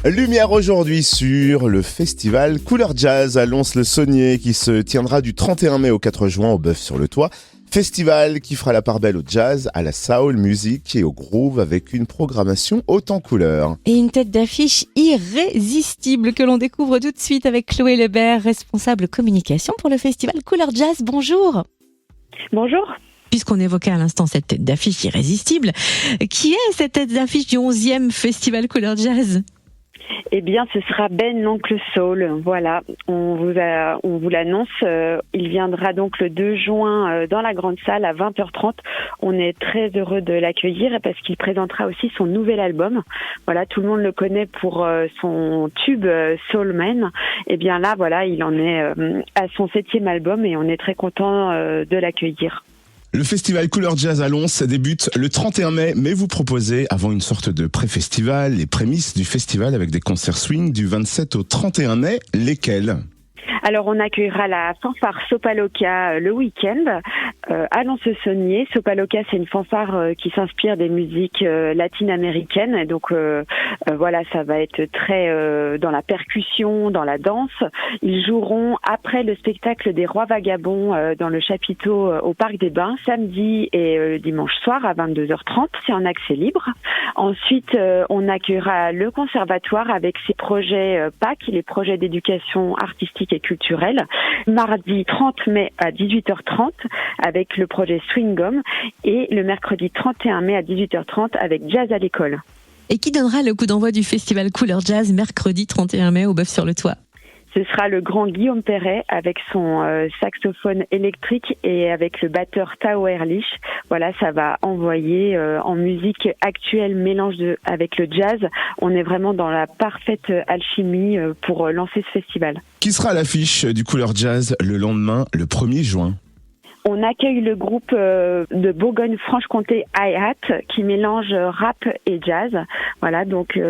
Lumière aujourd'hui sur le festival Couleur Jazz à Lons-le-Saunier qui se tiendra du 31 mai au 4 juin au Bœuf-sur-le-Toit. Festival qui fera la part belle au jazz, à la soul music et au groove avec une programmation haute en couleurs. Et une tête d'affiche irrésistible que l'on découvre tout de suite avec Chloé Lebert, responsable communication pour le festival Couleur Jazz. Bonjour. Bonjour. Puisqu'on évoquait à l'instant cette tête d'affiche irrésistible, qui est cette tête d'affiche du 11e festival Couleur Jazz ? Eh bien, ce sera Ben l'Oncle Soul. Voilà, on vous l'annonce. Il viendra donc le 2 juin dans la grande salle à 20h30. On est très heureux de l'accueillir parce qu'il présentera aussi son nouvel album. Voilà, tout le monde le connaît pour son tube Soul Man. Eh bien là, voilà, il en est à son 7e album et on est très content de l'accueillir. Le festival Couleur Jazz à Lons débute le 31 mai, mais vous proposez, avant une sorte de pré-festival, les prémices du festival avec des concerts swing du 27 au 31 mai. Lesquels ? Alors, on accueillera la fanfare Sopaloka le week-end à Lons-le-Saunier. Sopaloka, c'est une fanfare qui s'inspire des musiques latino-américaines. Et donc, voilà, ça va être très dans la percussion, dans la danse. Ils joueront après le spectacle des Rois Vagabonds dans le chapiteau au Parc des Bains, samedi et dimanche soir à 22h30. C'est en accès libre. Ensuite, on accueillera le conservatoire avec ses projets PAC, les projets d'éducation artistique et culturelle, mardi 30 mai à 18h30 avec le projet Swingom et le mercredi 31 mai à 18h30 avec Jazz à l'école. Et qui donnera le coup d'envoi du festival Couleur Jazz mercredi 31 mai au Bœuf-sur-le-Toit ? Ce sera le grand Guillaume Perret avec son saxophone électrique et avec le batteur Tao Ehrlich. Voilà, ça va envoyer en musique actuelle, mélange avec le jazz. On est vraiment dans la parfaite alchimie pour lancer ce festival. Qui sera à l'affiche du Couleur Jazz le lendemain, le 1er juin ? On accueille le groupe de Bourgogne-Franche-Comté Hi-Hat qui mélange rap et jazz. Voilà, donc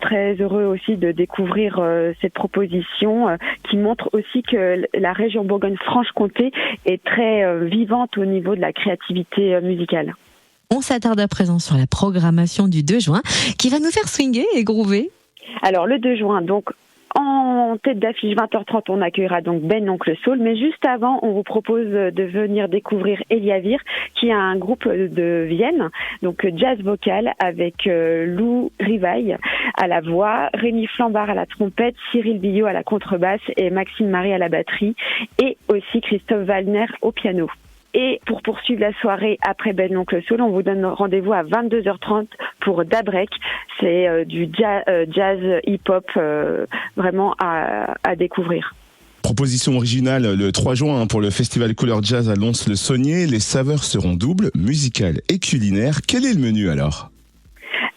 très heureux aussi de découvrir cette proposition qui montre aussi que la région Bourgogne-Franche-Comté est très vivante au niveau de la créativité musicale. On s'attarde à présent sur la programmation du 2 juin qui va nous faire swinguer et groover. Alors le 2 juin, donc en tête d'affiche 20h30, on accueillera donc Ben l'Oncle Soul, mais juste avant, on vous propose de venir découvrir Eliavir, qui est un groupe de Vienne, donc jazz vocal avec Lou Rivaille à la voix, Rémi Flambard à la trompette, Cyril Billot à la contrebasse et Maxime Marie à la batterie, et aussi Christophe Wallner au piano. Et pour poursuivre la soirée après Ben l'Oncle Soul, on vous donne rendez-vous à 22h30 pour Dabrek. C'est du jazz hip-hop vraiment à découvrir. Proposition originale le 3 juin pour le festival Couleur Jazz à Lons-le-Saunier. Les saveurs seront doubles, musicales et culinaires. Quel est le menu alors ?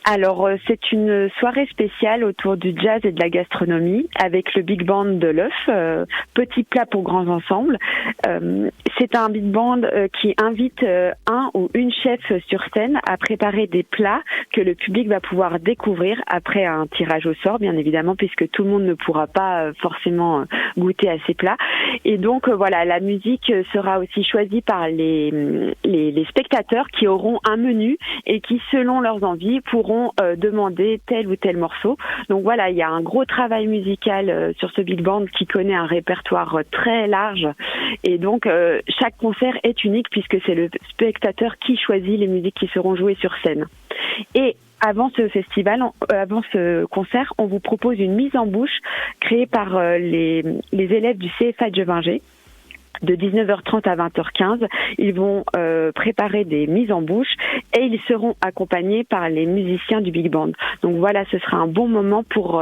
Alors, c'est une soirée spéciale autour du jazz et de la gastronomie avec le Big Band de l'œuf, petit plat pour grands ensembles. C'est un Big Band qui invite un ou une chef sur scène à préparer des plats que le public va pouvoir découvrir après un tirage au sort, bien évidemment, puisque tout le monde ne pourra pas forcément goûter à ces plats. Et donc, voilà, la musique sera aussi choisie par les spectateurs qui auront un menu et qui, selon leurs envies, pourront demander tel ou tel morceau. Donc voilà, il y a un gros travail musical sur ce big band qui connaît un répertoire très large et donc chaque concert est unique puisque c'est le spectateur qui choisit les musiques qui seront jouées sur scène. Et avant ce festival, avant ce concert, on vous propose une mise en bouche créée par les élèves du CFA de Jevinger. De 19h30 à 20h15, ils vont préparer des mises en bouche et ils seront accompagnés par les musiciens du Big Band. Donc voilà, ce sera un bon moment pour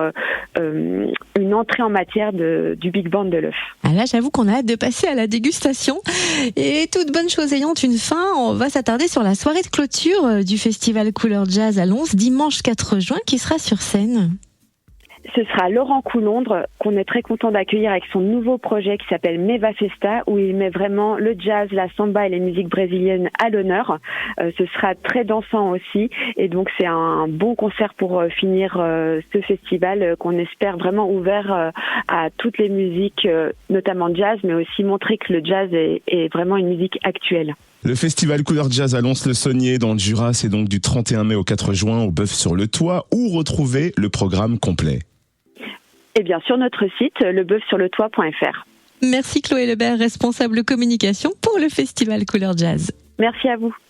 une entrée en matière du Big Band de l'œuf. Ah là, j'avoue qu'on a hâte de passer à la dégustation. Et toute bonne chose ayant une fin, on va s'attarder sur la soirée de clôture du festival Couleur Jazz à Lons, dimanche 4 juin, qui sera sur scène. Ce sera Laurent Coulondre, qu'on est très content d'accueillir avec son nouveau projet qui s'appelle Meva Festa, où il met vraiment le jazz, la samba et les musiques brésiliennes à l'honneur. Ce sera très dansant aussi, et donc c'est un bon concert pour finir ce festival qu'on espère vraiment ouvert à toutes les musiques, notamment jazz, mais aussi montrer que le jazz est vraiment une musique actuelle. Le festival Couleur Jazz à Lons-le-Saunier dans le Jura, c'est donc du 31 mai au 4 juin au Bœuf-sur-le-Toit, où retrouver le programme complet. Et bien sur notre site, lebeufsurletoit.fr. Merci Chloé Lebert, responsable communication pour le Festival Couleur Jazz. Merci à vous.